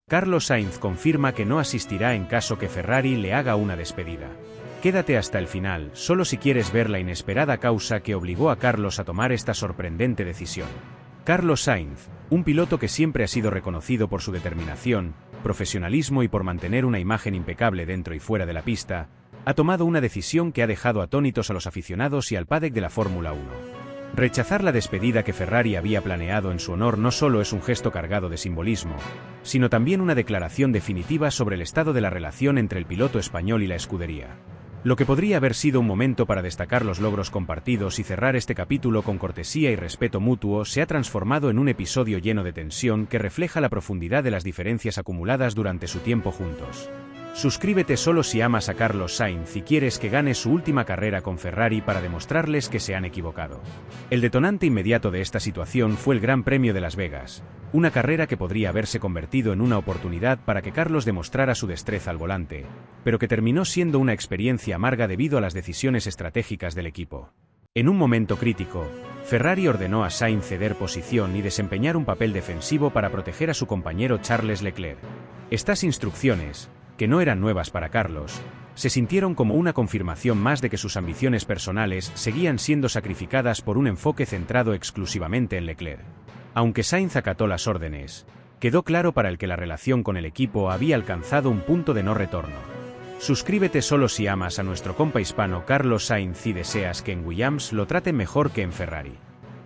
Carlos Sainz confirma que no asistirá en caso que Ferrari le haga una despedida. Quédate hasta el final, solo si quieres ver la inesperada causa que obligó a Carlos a tomar esta sorprendente decisión. Carlos Sainz, un piloto que siempre ha sido reconocido por su determinación, profesionalismo y por mantener una imagen impecable dentro y fuera de la pista, ha tomado una decisión que ha dejado atónitos a los aficionados y al paddock de la Fórmula 1. Rechazar la despedida que Ferrari había planeado en su honor no solo es un gesto cargado de simbolismo, sino también una declaración definitiva sobre el estado de la relación entre el piloto español y la escudería. Lo que podría haber sido un momento para destacar los logros compartidos y cerrar este capítulo con cortesía y respeto mutuo se ha transformado en un episodio lleno de tensión que refleja la profundidad de las diferencias acumuladas durante su tiempo juntos. Suscríbete solo si amas a Carlos Sainz y quieres que gane su última carrera con Ferrari para demostrarles que se han equivocado. El detonante inmediato de esta situación fue el Gran Premio de Las Vegas, una carrera que podría haberse convertido en una oportunidad para que Carlos demostrara su destreza al volante, pero que terminó siendo una experiencia amarga debido a las decisiones estratégicas del equipo. En un momento crítico, Ferrari ordenó a Sainz ceder posición y desempeñar un papel defensivo para proteger a su compañero Charles Leclerc. Estas instrucciones, que no eran nuevas para Carlos, se sintieron como una confirmación más de que sus ambiciones personales seguían siendo sacrificadas por un enfoque centrado exclusivamente en Leclerc. Aunque Sainz acató las órdenes, quedó claro para él que la relación con el equipo había alcanzado un punto de no retorno. Suscríbete solo si amas a nuestro compa hispano Carlos Sainz y deseas que en Williams lo traten mejor que en Ferrari.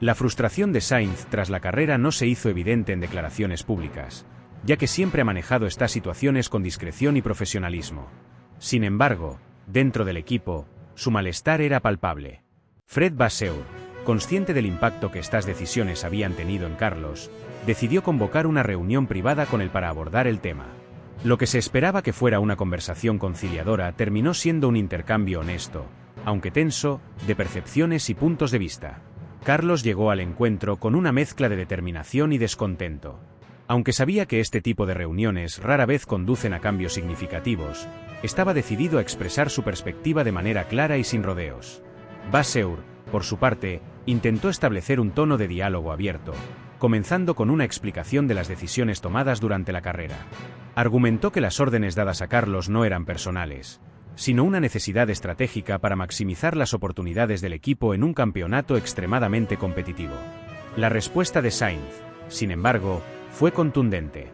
La frustración de Sainz tras la carrera no se hizo evidente en declaraciones públicas, ya que siempre ha manejado estas situaciones con discreción y profesionalismo. Sin embargo, dentro del equipo, su malestar era palpable. Fred Vasseur, consciente del impacto que estas decisiones habían tenido en Carlos, decidió convocar una reunión privada con él para abordar el tema. Lo que se esperaba que fuera una conversación conciliadora terminó siendo un intercambio honesto, aunque tenso, de percepciones y puntos de vista. Carlos llegó al encuentro con una mezcla de determinación y descontento. Aunque sabía que este tipo de reuniones rara vez conducen a cambios significativos, estaba decidido a expresar su perspectiva de manera clara y sin rodeos. Vasseur, por su parte, intentó establecer un tono de diálogo abierto, comenzando con una explicación de las decisiones tomadas durante la carrera. Argumentó que las órdenes dadas a Carlos no eran personales, sino una necesidad estratégica para maximizar las oportunidades del equipo en un campeonato extremadamente competitivo. La respuesta de Sainz, sin embargo, fue contundente.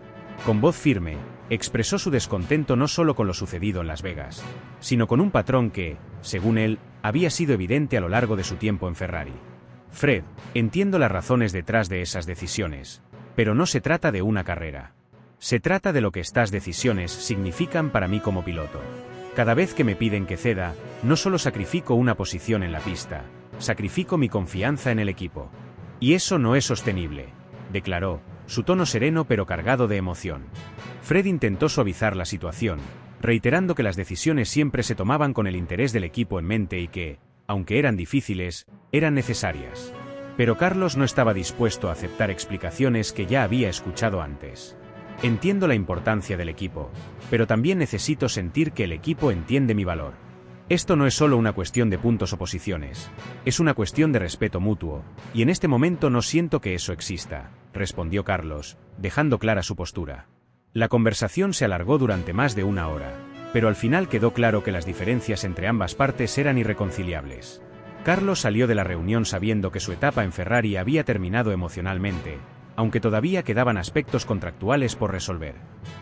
Con voz firme, expresó su descontento no solo con lo sucedido en Las Vegas, sino con un patrón que, según él, había sido evidente a lo largo de su tiempo en Ferrari. Fred, entiendo las razones detrás de esas decisiones, pero no se trata de una carrera. Se trata de lo que estas decisiones significan para mí como piloto. Cada vez que me piden que ceda, no solo sacrifico una posición en la pista, sacrifico mi confianza en el equipo. Y eso no es sostenible, declaró, su tono sereno pero cargado de emoción. Fred intentó suavizar la situación, reiterando que las decisiones siempre se tomaban con el interés del equipo en mente y que, aunque eran difíciles, eran necesarias. Pero Carlos no estaba dispuesto a aceptar explicaciones que ya había escuchado antes. Entiendo la importancia del equipo, pero también necesito sentir que el equipo entiende mi valor. Esto no es solo una cuestión de puntos o posiciones, es una cuestión de respeto mutuo, y en este momento no siento que eso exista, respondió Carlos, dejando clara su postura. La conversación se alargó durante más de una hora, pero al final quedó claro que las diferencias entre ambas partes eran irreconciliables. Carlos salió de la reunión sabiendo que su etapa en Ferrari había terminado emocionalmente, aunque todavía quedaban aspectos contractuales por resolver.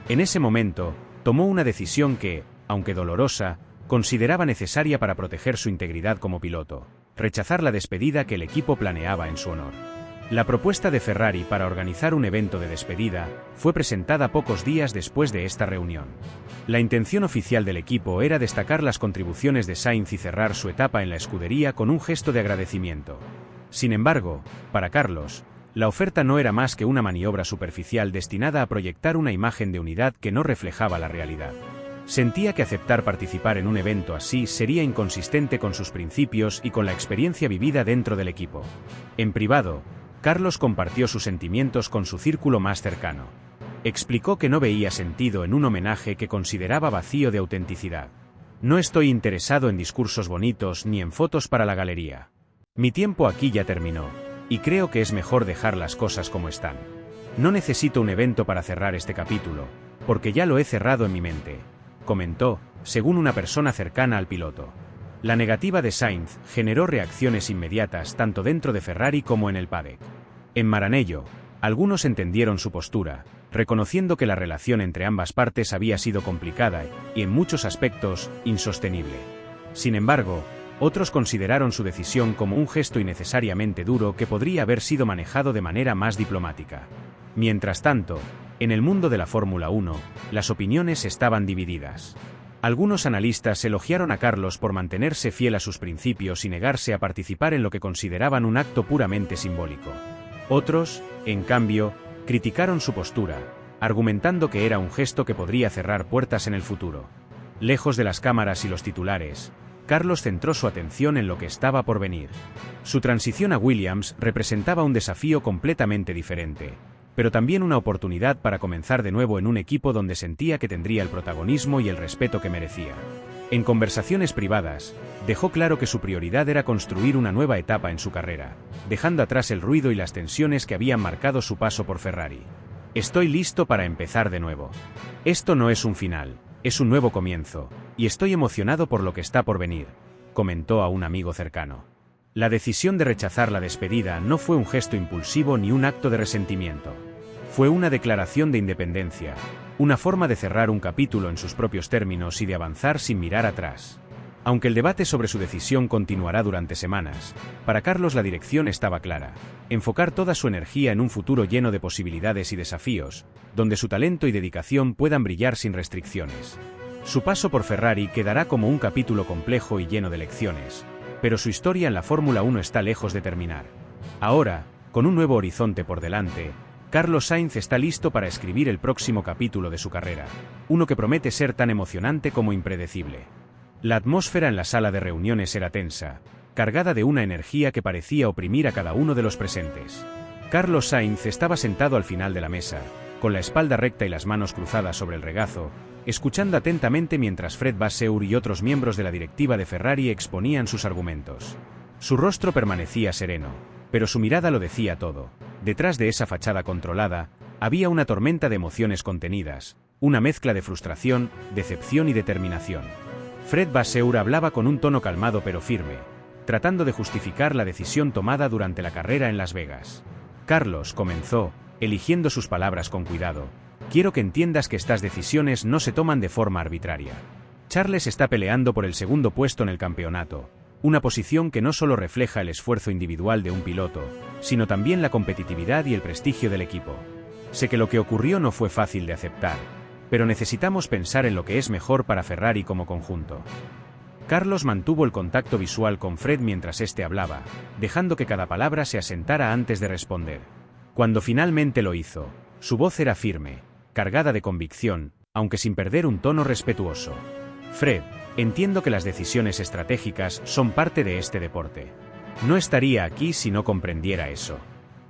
En ese momento, tomó una decisión que, aunque dolorosa, consideraba necesaria para proteger su integridad como piloto: rechazar la despedida que el equipo planeaba en su honor. La propuesta de Ferrari para organizar un evento de despedida fue presentada pocos días después de esta reunión. La intención oficial del equipo era destacar las contribuciones de Sainz y cerrar su etapa en la escudería con un gesto de agradecimiento. Sin embargo, para Carlos, la oferta no era más que una maniobra superficial destinada a proyectar una imagen de unidad que no reflejaba la realidad. Sentía que aceptar participar en un evento así sería inconsistente con sus principios y con la experiencia vivida dentro del equipo. En privado, Carlos compartió sus sentimientos con su círculo más cercano. Explicó que no veía sentido en un homenaje que consideraba vacío de autenticidad. No estoy interesado en discursos bonitos ni en fotos para la galería. Mi tiempo aquí ya terminó, y creo que es mejor dejar las cosas como están. No necesito un evento para cerrar este capítulo, Porque ya lo he cerrado en mi mente, comentó, según una persona cercana al piloto. La negativa de Sainz generó reacciones inmediatas tanto dentro de Ferrari como en el paddock. En Maranello, algunos entendieron su postura, reconociendo que la relación entre ambas partes había sido complicada y, en muchos aspectos, insostenible. Sin embargo, otros consideraron su decisión como un gesto innecesariamente duro que podría haber sido manejado de manera más diplomática. Mientras tanto, en el mundo de la Fórmula 1, las opiniones estaban divididas. Algunos analistas elogiaron a Carlos por mantenerse fiel a sus principios y negarse a participar en lo que consideraban un acto puramente simbólico. Otros, en cambio, criticaron su postura, argumentando que era un gesto que podría cerrar puertas en el futuro. Lejos de las cámaras y los titulares, Carlos centró su atención en lo que estaba por venir. Su transición a Williams representaba un desafío completamente diferente, pero también una oportunidad para comenzar de nuevo en un equipo donde sentía que tendría el protagonismo y el respeto que merecía. En conversaciones privadas, dejó claro que su prioridad era construir una nueva etapa en su carrera, dejando atrás el ruido y las tensiones que habían marcado su paso por Ferrari. Estoy listo para empezar de nuevo. Esto no es un final, es un nuevo comienzo, y estoy emocionado por lo que está por venir, comentó a un amigo cercano. La decisión de rechazar la despedida no fue un gesto impulsivo ni un acto de resentimiento. Fue una declaración de independencia, una forma de cerrar un capítulo en sus propios términos y de avanzar sin mirar atrás. Aunque el debate sobre su decisión continuará durante semanas, para Carlos la dirección estaba clara: enfocar toda su energía en un futuro lleno de posibilidades y desafíos, donde su talento y dedicación puedan brillar sin restricciones. Su paso por Ferrari quedará como un capítulo complejo y lleno de lecciones, pero su historia en la Fórmula 1 está lejos de terminar. Ahora, con un nuevo horizonte por delante, Carlos Sainz está listo para escribir el próximo capítulo de su carrera, uno que promete ser tan emocionante como impredecible. La atmósfera en la sala de reuniones era tensa, cargada de una energía que parecía oprimir a cada uno de los presentes. Carlos Sainz estaba sentado al final de la mesa, con la espalda recta y las manos cruzadas sobre el regazo, escuchando atentamente mientras Fred Vasseur y otros miembros de la directiva de Ferrari exponían sus argumentos. Su rostro permanecía sereno, pero su mirada lo decía todo. Detrás de esa fachada controlada, había una tormenta de emociones contenidas, una mezcla de frustración, decepción y determinación. Fred Vasseur hablaba con un tono calmado pero firme, tratando de justificar la decisión tomada durante la carrera en Las Vegas. Carlos, comenzó, eligiendo sus palabras con cuidado, quiero que entiendas que estas decisiones no se toman de forma arbitraria. Charles está peleando por el segundo puesto en el campeonato, una posición que no solo refleja el esfuerzo individual de un piloto, sino también la competitividad y el prestigio del equipo. Sé que lo que ocurrió no fue fácil de aceptar, pero necesitamos pensar en lo que es mejor para Ferrari como conjunto. Carlos mantuvo el contacto visual con Fred mientras éste hablaba, dejando que cada palabra se asentara antes de responder. Cuando finalmente lo hizo, su voz era firme, cargada de convicción, aunque sin perder un tono respetuoso. Fred, entiendo que las decisiones estratégicas son parte de este deporte. No estaría aquí si no comprendiera eso.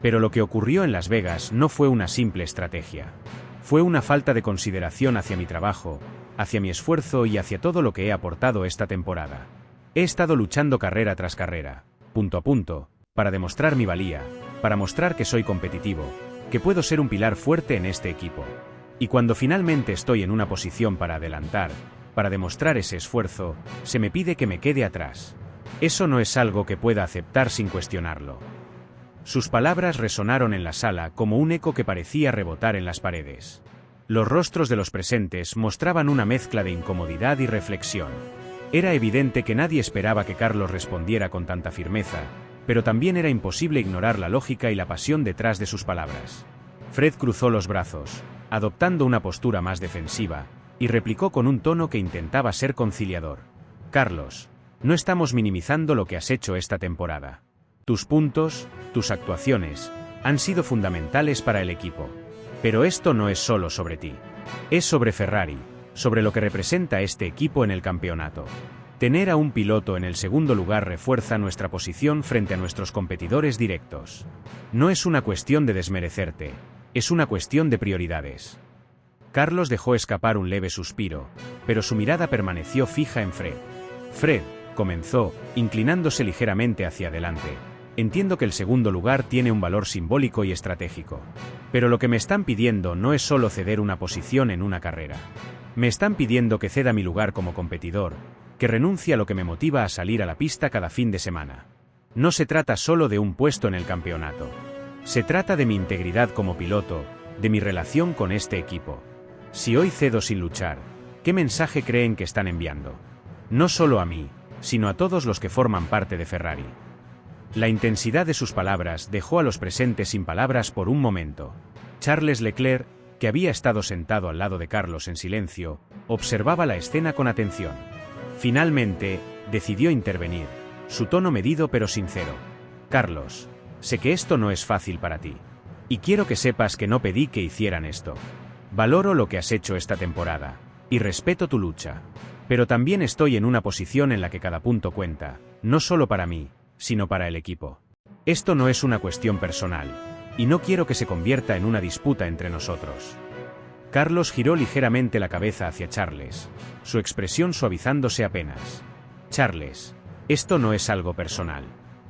Pero lo que ocurrió en Las Vegas no fue una simple estrategia. Fue una falta de consideración hacia mi trabajo, hacia mi esfuerzo y hacia todo lo que he aportado esta temporada. He estado luchando carrera tras carrera, punto a punto, para demostrar mi valía, para mostrar que soy competitivo, que puedo ser un pilar fuerte en este equipo. Y cuando finalmente estoy en una posición para adelantar, para demostrar ese esfuerzo, se me pide que me quede atrás. Eso no es algo que pueda aceptar sin cuestionarlo. Sus palabras resonaron en la sala como un eco que parecía rebotar en las paredes. Los rostros de los presentes mostraban una mezcla de incomodidad y reflexión. Era evidente que nadie esperaba que Carlos respondiera con tanta firmeza, pero también era imposible ignorar la lógica y la pasión detrás de sus palabras. Fred cruzó los brazos, adoptando una postura más defensiva, y replicó con un tono que intentaba ser conciliador. Carlos, no estamos minimizando lo que has hecho esta temporada. Tus puntos, tus actuaciones, han sido fundamentales para el equipo. Pero esto no es solo sobre ti. Es sobre Ferrari, sobre lo que representa este equipo en el campeonato. Tener a un piloto en el segundo lugar refuerza nuestra posición frente a nuestros competidores directos. No es una cuestión de desmerecerte, es una cuestión de prioridades. Carlos dejó escapar un leve suspiro, pero su mirada permaneció fija en Fred. Fred, comenzó, inclinándose ligeramente hacia adelante. Entiendo que el segundo lugar tiene un valor simbólico y estratégico. Pero lo que me están pidiendo no es solo ceder una posición en una carrera. Me están pidiendo que ceda mi lugar como competidor, que renuncie a lo que me motiva a salir a la pista cada fin de semana. No se trata solo de un puesto en el campeonato. Se trata de mi integridad como piloto, de mi relación con este equipo. Si hoy cedo sin luchar, ¿qué mensaje creen que están enviando? No solo a mí, sino a todos los que forman parte de Ferrari. La intensidad de sus palabras dejó a los presentes sin palabras por un momento. Charles Leclerc, que había estado sentado al lado de Carlos en silencio, observaba la escena con atención. Finalmente, decidió intervenir, su tono medido pero sincero. Carlos, sé que esto no es fácil para ti. Y quiero que sepas que no pedí que hicieran esto. Valoro lo que has hecho esta temporada, y respeto tu lucha. Pero también estoy en una posición en la que cada punto cuenta, no solo para mí, sino para el equipo. Esto no es una cuestión personal, y no quiero que se convierta en una disputa entre nosotros. Carlos giró ligeramente la cabeza hacia Charles, su expresión suavizándose apenas. Charles, esto no es algo personal.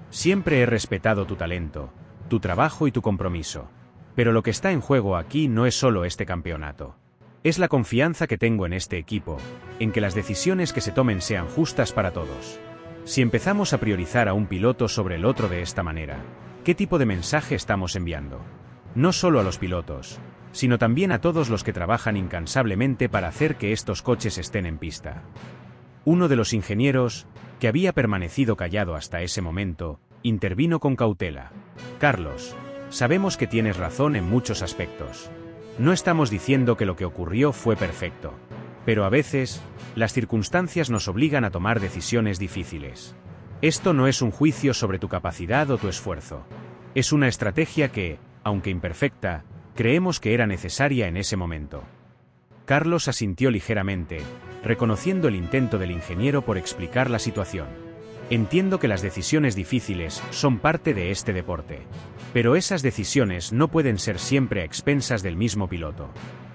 Siempre he respetado tu talento, tu trabajo y tu compromiso. Pero lo que está en juego aquí no es solo este campeonato. Es la confianza que tengo en este equipo, en que las decisiones que se tomen sean justas para todos. Si empezamos a priorizar a un piloto sobre el otro de esta manera, ¿qué tipo de mensaje estamos enviando? No solo a los pilotos, sino también a todos los que trabajan incansablemente para hacer que estos coches estén en pista. Uno de los ingenieros, que había permanecido callado hasta ese momento, intervino con cautela. Carlos, sabemos que tienes razón en muchos aspectos. No estamos diciendo que lo que ocurrió fue perfecto. Pero a veces, las circunstancias nos obligan a tomar decisiones difíciles. Esto no es un juicio sobre tu capacidad o tu esfuerzo. Es una estrategia que, aunque imperfecta, creemos que era necesaria en ese momento. Carlos asintió ligeramente, reconociendo el intento del ingeniero por explicar la situación. Entiendo que las decisiones difíciles son parte de este deporte. Pero esas decisiones no pueden ser siempre a expensas del mismo piloto.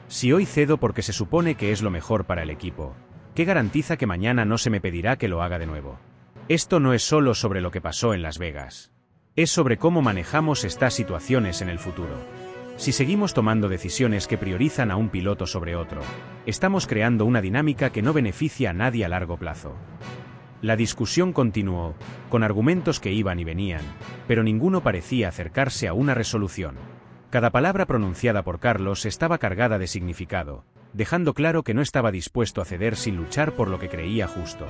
Si hoy cedo porque se supone que es lo mejor para el equipo, ¿qué garantiza que mañana no se me pedirá que lo haga de nuevo? Esto no es solo sobre lo que pasó en Las Vegas. Es sobre cómo manejamos estas situaciones en el futuro. Si seguimos tomando decisiones que priorizan a un piloto sobre otro, estamos creando una dinámica que no beneficia a nadie a largo plazo. La discusión continuó, con argumentos que iban y venían, pero ninguno parecía acercarse a una resolución. Cada palabra pronunciada por Carlos estaba cargada de significado, dejando claro que no estaba dispuesto a ceder sin luchar por lo que creía justo.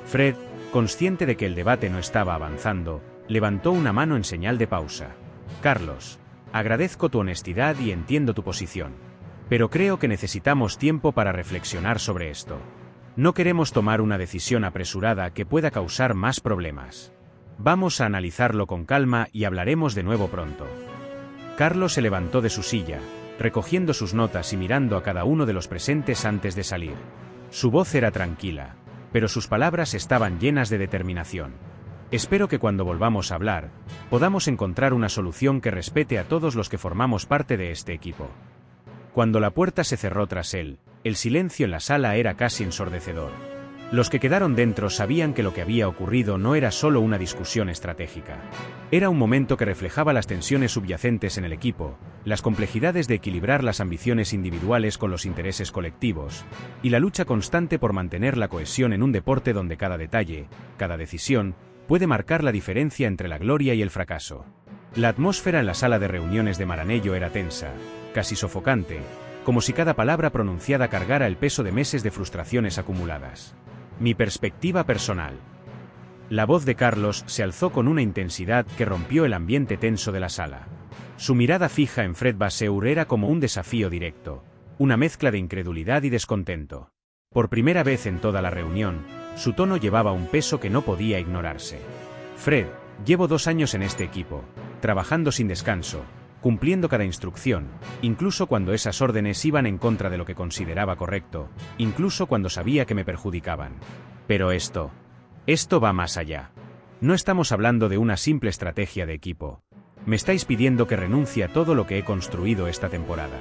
Fred, consciente de que el debate no estaba avanzando, levantó una mano en señal de pausa. Carlos, agradezco tu honestidad y entiendo tu posición. Pero creo que necesitamos tiempo para reflexionar sobre esto. No queremos tomar una decisión apresurada que pueda causar más problemas. Vamos a analizarlo con calma y hablaremos de nuevo pronto. Carlos se levantó de su silla, recogiendo sus notas y mirando a cada uno de los presentes antes de salir. Su voz era tranquila, pero sus palabras estaban llenas de determinación. Espero que cuando volvamos a hablar, podamos encontrar una solución que respete a todos los que formamos parte de este equipo. Cuando la puerta se cerró tras él, el silencio en la sala era casi ensordecedor. Los que quedaron dentro sabían que lo que había ocurrido no era solo una discusión estratégica. Era un momento que reflejaba las tensiones subyacentes en el equipo, las complejidades de equilibrar las ambiciones individuales con los intereses colectivos, y la lucha constante por mantener la cohesión en un deporte donde cada detalle, cada decisión, puede marcar la diferencia entre la gloria y el fracaso. La atmósfera en la sala de reuniones de Maranello era tensa, casi sofocante, como si cada palabra pronunciada cargara el peso de meses de frustraciones acumuladas. Mi perspectiva personal. La voz de Carlos se alzó con una intensidad que rompió el ambiente tenso de la sala. Su mirada fija en Fred Vasseur era como un desafío directo, una mezcla de incredulidad y descontento. Por primera vez en toda la reunión, su tono llevaba un peso que no podía ignorarse. Fred, llevo 2 años en este equipo, trabajando sin descanso, cumpliendo cada instrucción, incluso cuando esas órdenes iban en contra de lo que consideraba correcto, incluso cuando sabía que me perjudicaban. Pero esto va más allá. No estamos hablando de una simple estrategia de equipo. Me estáis pidiendo que renuncie a todo lo que he construido esta temporada.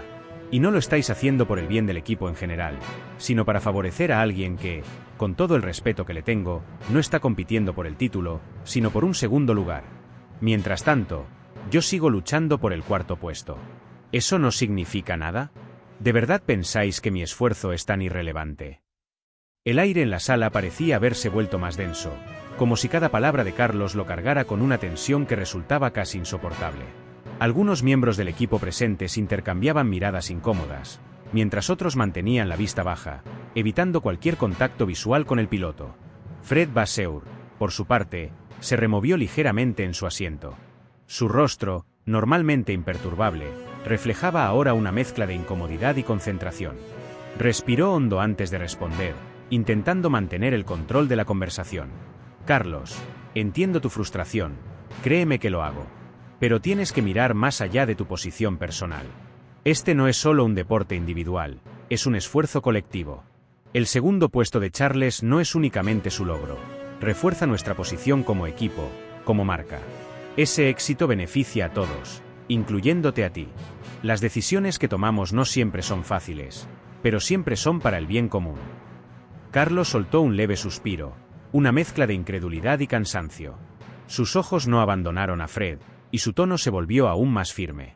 Y no lo estáis haciendo por el bien del equipo en general, sino para favorecer a alguien que, con todo el respeto que le tengo, no está compitiendo por el título, sino por un segundo lugar. Mientras tanto, yo sigo luchando por el 4.º puesto. ¿Eso no significa nada? ¿De verdad pensáis que mi esfuerzo es tan irrelevante? El aire en la sala parecía haberse vuelto más denso, como si cada palabra de Carlos lo cargara con una tensión que resultaba casi insoportable. Algunos miembros del equipo presentes intercambiaban miradas incómodas, mientras otros mantenían la vista baja, evitando cualquier contacto visual con el piloto. Fred Vasseur, por su parte, se removió ligeramente en su asiento. Su rostro, normalmente imperturbable, reflejaba ahora una mezcla de incomodidad y concentración. Respiró hondo antes de responder, intentando mantener el control de la conversación. Carlos, entiendo tu frustración, créeme que lo hago. Pero tienes que mirar más allá de tu posición personal. Este no es solo un deporte individual, es un esfuerzo colectivo. El segundo puesto de Charles no es únicamente su logro, refuerza nuestra posición como equipo, como marca. Ese éxito beneficia a todos, incluyéndote a ti. Las decisiones que tomamos no siempre son fáciles, pero siempre son para el bien común. Carlos soltó un leve suspiro, una mezcla de incredulidad y cansancio. Sus ojos no abandonaron a Fred, y su tono se volvió aún más firme.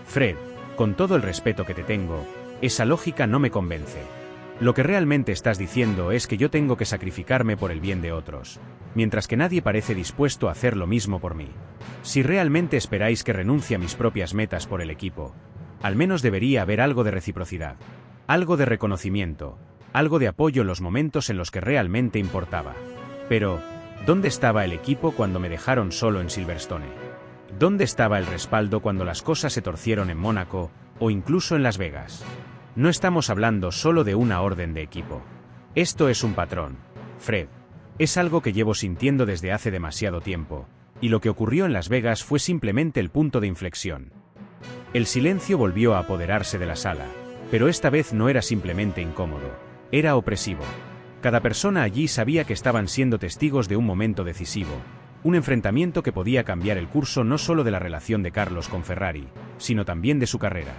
Fred, con todo el respeto que te tengo, esa lógica no me convence. Lo que realmente estás diciendo es que yo tengo que sacrificarme por el bien de otros, mientras que nadie parece dispuesto a hacer lo mismo por mí. Si realmente esperáis que renuncie a mis propias metas por el equipo, al menos debería haber algo de reciprocidad, algo de reconocimiento, algo de apoyo en los momentos en los que realmente importaba. Pero, ¿dónde estaba el equipo cuando me dejaron solo en Silverstone? ¿Dónde estaba el respaldo cuando las cosas se torcieron en Mónaco, o incluso en Las Vegas? No estamos hablando solo de una orden de equipo. Esto es un patrón, Fred. Es algo que llevo sintiendo desde hace demasiado tiempo, y lo que ocurrió en Las Vegas fue simplemente el punto de inflexión. El silencio volvió a apoderarse de la sala, pero esta vez no era simplemente incómodo, era opresivo. Cada persona allí sabía que estaban siendo testigos de un momento decisivo, un enfrentamiento que podía cambiar el curso no solo de la relación de Carlos con Ferrari, sino también de su carrera.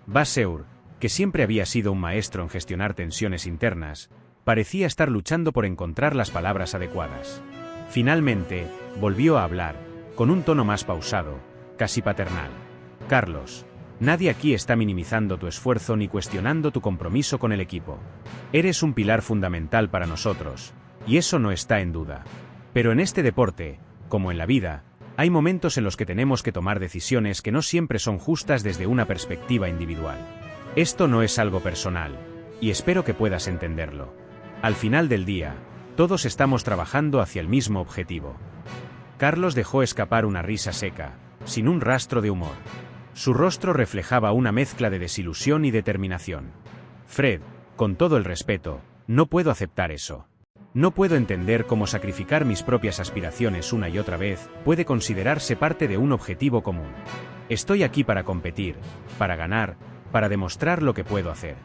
Vasseur, que siempre había sido un maestro en gestionar tensiones internas, parecía estar luchando por encontrar las palabras adecuadas. Finalmente, volvió a hablar, con un tono más pausado, casi paternal. Carlos, nadie aquí está minimizando tu esfuerzo ni cuestionando tu compromiso con el equipo. Eres un pilar fundamental para nosotros, y eso no está en duda. Pero en este deporte, como en la vida, hay momentos en los que tenemos que tomar decisiones que no siempre son justas desde una perspectiva individual. Esto no es algo personal, y espero que puedas entenderlo. Al final del día, todos estamos trabajando hacia el mismo objetivo. Carlos dejó escapar una risa seca, sin un rastro de humor. Su rostro reflejaba una mezcla de desilusión y determinación. Fred, con todo el respeto, no puedo aceptar eso. No puedo entender cómo sacrificar mis propias aspiraciones una y otra vez puede considerarse parte de un objetivo común. Estoy aquí para competir, para ganar, para demostrar lo que puedo hacer.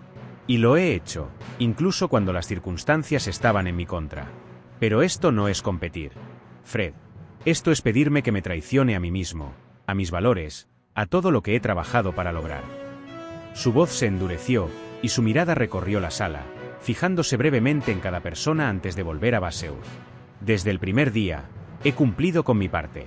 Y lo he hecho, incluso cuando las circunstancias estaban en mi contra. Pero esto no es competir. Fred, esto es pedirme que me traicione a mí mismo, a mis valores, a todo lo que he trabajado para lograr. Su voz se endureció, y su mirada recorrió la sala, fijándose brevemente en cada persona antes de volver a Vasseur. Desde el primer día, he cumplido con mi parte.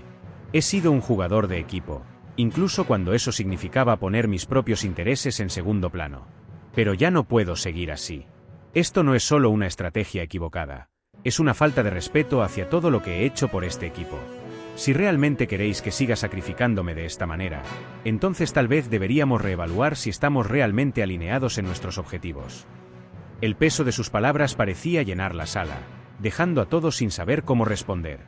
He sido un jugador de equipo, incluso cuando eso significaba poner mis propios intereses en segundo plano. Pero ya no puedo seguir así. Esto no es solo una estrategia equivocada, es una falta de respeto hacia todo lo que he hecho por este equipo. Si realmente queréis que siga sacrificándome de esta manera, entonces tal vez deberíamos reevaluar si estamos realmente alineados en nuestros objetivos. El peso de sus palabras parecía llenar la sala, dejando a todos sin saber cómo responder.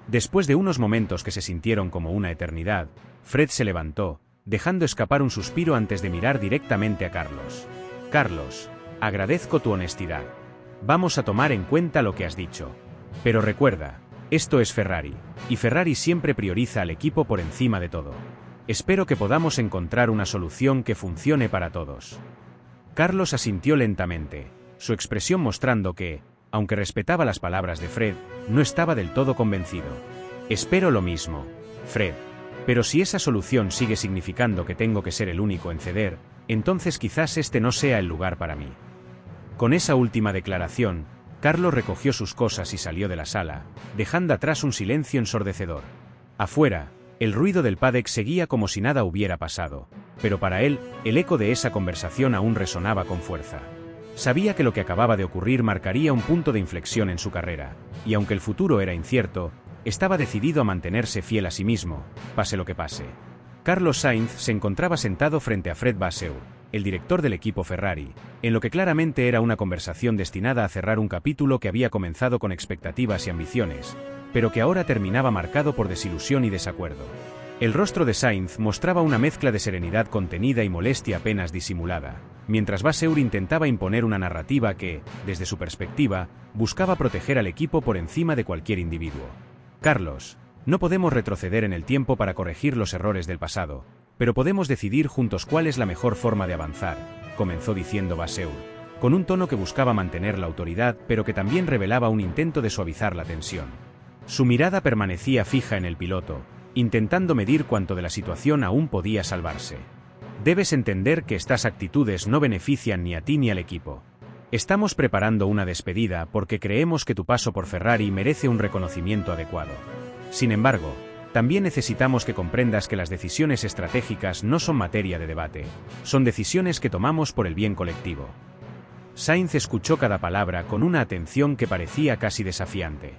Después de unos momentos que se sintieron como una eternidad, Fred se levantó, dejando escapar un suspiro antes de mirar directamente a Carlos. Carlos, agradezco tu honestidad. Vamos a tomar en cuenta lo que has dicho. Pero recuerda, esto es Ferrari, y Ferrari siempre prioriza al equipo por encima de todo. Espero que podamos encontrar una solución que funcione para todos. Carlos asintió lentamente, su expresión mostrando que, aunque respetaba las palabras de Fred, no estaba del todo convencido. Espero lo mismo, Fred. Pero si esa solución sigue significando que tengo que ser el único en ceder, entonces quizás este no sea el lugar para mí. Con esa última declaración, Carlos recogió sus cosas y salió de la sala, dejando atrás un silencio ensordecedor. Afuera, El ruido del paddock seguía como si nada hubiera pasado, pero para él, el eco de esa conversación aún resonaba con fuerza. Sabía que lo que acababa de ocurrir marcaría un punto de inflexión en su carrera, y aunque el futuro era incierto, estaba decidido a mantenerse fiel a sí mismo, pase lo que pase. Carlos Sainz se encontraba sentado frente a Fred Vasseur, el director del equipo Ferrari, en lo que claramente era una conversación destinada a cerrar un capítulo que había comenzado con expectativas y ambiciones, pero que ahora terminaba marcado por desilusión y desacuerdo. El rostro de Sainz mostraba una mezcla de serenidad contenida y molestia apenas disimulada, mientras Vasseur intentaba imponer una narrativa que, desde su perspectiva, buscaba proteger al equipo por encima de cualquier individuo. Carlos, no podemos retroceder en el tiempo para corregir los errores del pasado, pero podemos decidir juntos cuál es la mejor forma de avanzar, comenzó diciendo Vasseur, con un tono que buscaba mantener la autoridad pero que también revelaba un intento de suavizar la tensión. Su mirada permanecía fija en el piloto, intentando medir cuánto de la situación aún podía salvarse. Debes entender que estas actitudes no benefician ni a ti ni al equipo. Estamos preparando una despedida porque creemos que tu paso por Ferrari merece un reconocimiento adecuado. Sin embargo, también necesitamos que comprendas que las decisiones estratégicas no son materia de debate, son decisiones que tomamos por el bien colectivo. Sainz escuchó cada palabra con una atención que parecía casi desafiante.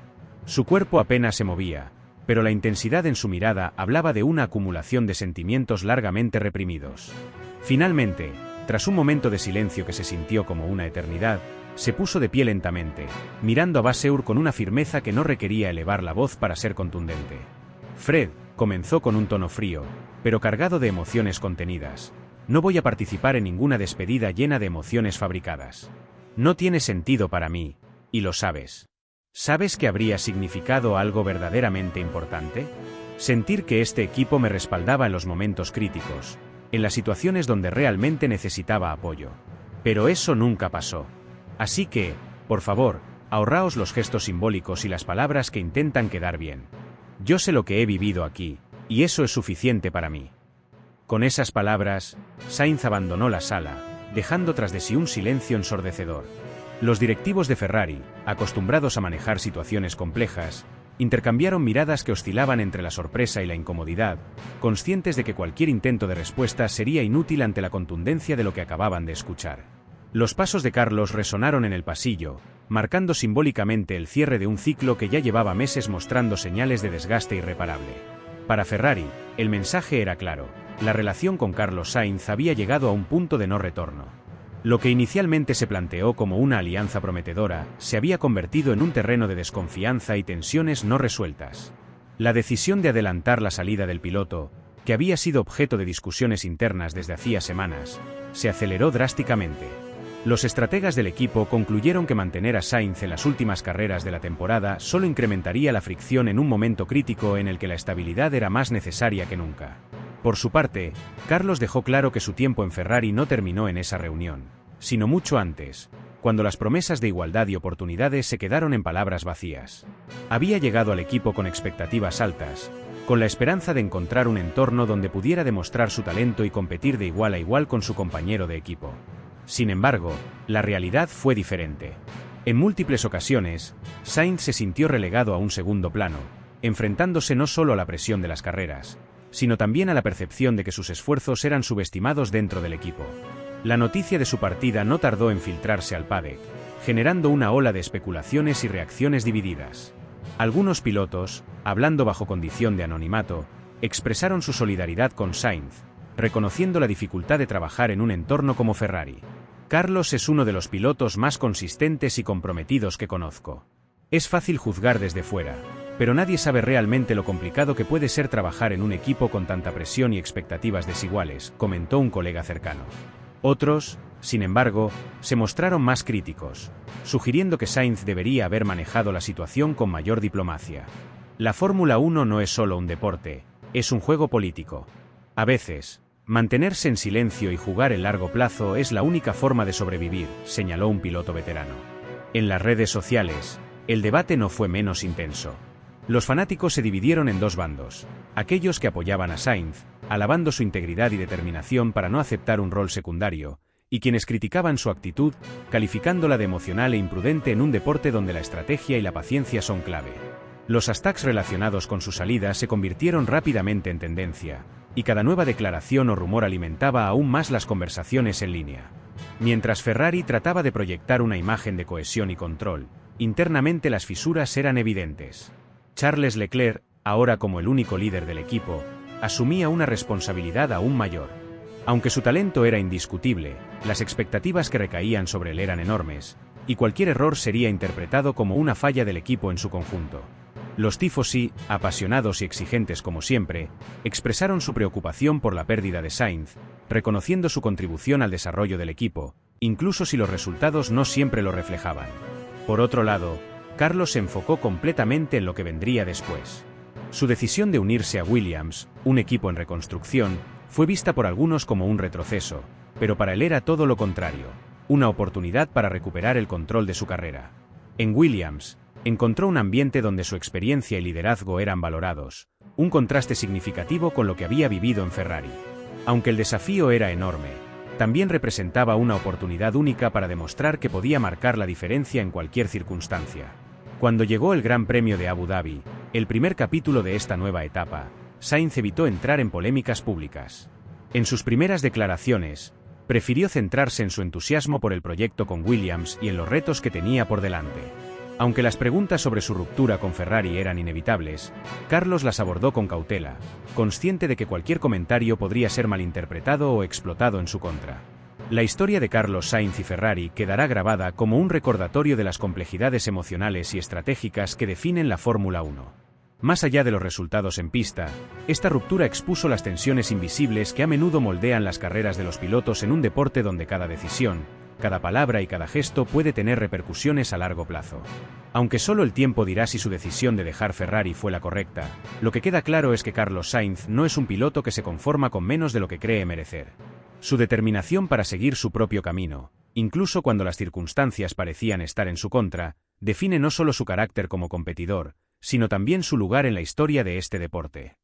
Su cuerpo apenas se movía, pero la intensidad en su mirada hablaba de una acumulación de sentimientos largamente reprimidos. Finalmente, tras un momento de silencio que se sintió como una eternidad, se puso de pie lentamente, mirando a Vasseur con una firmeza que no requería elevar la voz para ser contundente. Fred, comenzó con un tono frío, pero cargado de emociones contenidas. No voy a participar en ninguna despedida llena de emociones fabricadas. No tiene sentido para mí, y lo sabes. ¿Sabes que habría significado algo verdaderamente importante? Sentir que este equipo me respaldaba en los momentos críticos, en las situaciones donde realmente necesitaba apoyo. Pero eso nunca pasó. Así que, por favor, ahorraos los gestos simbólicos y las palabras que intentan quedar bien. Yo sé lo que he vivido aquí, y eso es suficiente para mí. Con esas palabras, Sainz abandonó la sala, dejando tras de sí un silencio ensordecedor. Los directivos de Ferrari, acostumbrados a manejar situaciones complejas, intercambiaron miradas que oscilaban entre la sorpresa y la incomodidad, conscientes de que cualquier intento de respuesta sería inútil ante la contundencia de lo que acababan de escuchar. Los pasos de Carlos resonaron en el pasillo, marcando simbólicamente el cierre de un ciclo que ya llevaba meses mostrando señales de desgaste irreparable. Para Ferrari, el mensaje era claro: la relación con Carlos Sainz había llegado a un punto de no retorno. Lo que inicialmente se planteó como una alianza prometedora, se había convertido en un terreno de desconfianza y tensiones no resueltas. La decisión de adelantar la salida del piloto, que había sido objeto de discusiones internas desde hacía semanas, se aceleró drásticamente. Los estrategas del equipo concluyeron que mantener a Sainz en las últimas carreras de la temporada solo incrementaría la fricción en un momento crítico en el que la estabilidad era más necesaria que nunca. Por su parte, Carlos dejó claro que su tiempo en Ferrari no terminó en esa reunión, sino mucho antes, cuando las promesas de igualdad y oportunidades se quedaron en palabras vacías. Había llegado al equipo con expectativas altas, con la esperanza de encontrar un entorno donde pudiera demostrar su talento y competir de igual a igual con su compañero de equipo. Sin embargo, la realidad fue diferente. En múltiples ocasiones, Sainz se sintió relegado a un segundo plano, enfrentándose no solo a la presión de las carreras, sino también a la percepción de que sus esfuerzos eran subestimados dentro del equipo. La noticia de su partida no tardó en filtrarse al paddock, generando una ola de especulaciones y reacciones divididas. Algunos pilotos, hablando bajo condición de anonimato, expresaron su solidaridad con Sainz, reconociendo la dificultad de trabajar en un entorno como Ferrari. Carlos es uno de los pilotos más consistentes y comprometidos que conozco. Es fácil juzgar desde fuera, pero nadie sabe realmente lo complicado que puede ser trabajar en un equipo con tanta presión y expectativas desiguales, comentó un colega cercano. Otros, sin embargo, se mostraron más críticos, sugiriendo que Sainz debería haber manejado la situación con mayor diplomacia. La Fórmula 1 no es solo un deporte, es un juego político. A veces, mantenerse en silencio y jugar en largo plazo es la única forma de sobrevivir, señaló un piloto veterano. En las redes sociales, el debate no fue menos intenso. Los fanáticos se dividieron en dos bandos: aquellos que apoyaban a Sainz, alabando su integridad y determinación para no aceptar un rol secundario, y quienes criticaban su actitud, calificándola de emocional e imprudente en un deporte donde la estrategia y la paciencia son clave. Los hashtags relacionados con su salida se convirtieron rápidamente en tendencia, y cada nueva declaración o rumor alimentaba aún más las conversaciones en línea. Mientras Ferrari trataba de proyectar una imagen de cohesión y control, internamente las fisuras eran evidentes. Charles Leclerc, ahora como el único líder del equipo, asumía una responsabilidad aún mayor. Aunque su talento era indiscutible, las expectativas que recaían sobre él eran enormes, y cualquier error sería interpretado como una falla del equipo en su conjunto. Los tifosi, apasionados y exigentes como siempre, expresaron su preocupación por la pérdida de Sainz, reconociendo su contribución al desarrollo del equipo, incluso si los resultados no siempre lo reflejaban. Por otro lado, Carlos se enfocó completamente en lo que vendría después. Su decisión de unirse a Williams, un equipo en reconstrucción, fue vista por algunos como un retroceso, pero para él era todo lo contrario, una oportunidad para recuperar el control de su carrera. En Williams, encontró un ambiente donde su experiencia y liderazgo eran valorados, un contraste significativo con lo que había vivido en Ferrari. Aunque el desafío era enorme, también representaba una oportunidad única para demostrar que podía marcar la diferencia en cualquier circunstancia. Cuando llegó el Gran Premio de Abu Dhabi, el primer capítulo de esta nueva etapa, Sainz evitó entrar en polémicas públicas. En sus primeras declaraciones, prefirió centrarse en su entusiasmo por el proyecto con Williams y en los retos que tenía por delante. Aunque las preguntas sobre su ruptura con Ferrari eran inevitables, Carlos las abordó con cautela, consciente de que cualquier comentario podría ser malinterpretado o explotado en su contra. La historia de Carlos Sainz y Ferrari quedará grabada como un recordatorio de las complejidades emocionales y estratégicas que definen la Fórmula 1. Más allá de los resultados en pista, esta ruptura expuso las tensiones invisibles que a menudo moldean las carreras de los pilotos en un deporte donde cada decisión, cada palabra y cada gesto puede tener repercusiones a largo plazo. Aunque solo el tiempo dirá si su decisión de dejar Ferrari fue la correcta, lo que queda claro es que Carlos Sainz no es un piloto que se conforma con menos de lo que cree merecer. Su determinación para seguir su propio camino, incluso cuando las circunstancias parecían estar en su contra, define no solo su carácter como competidor, sino también su lugar en la historia de este deporte.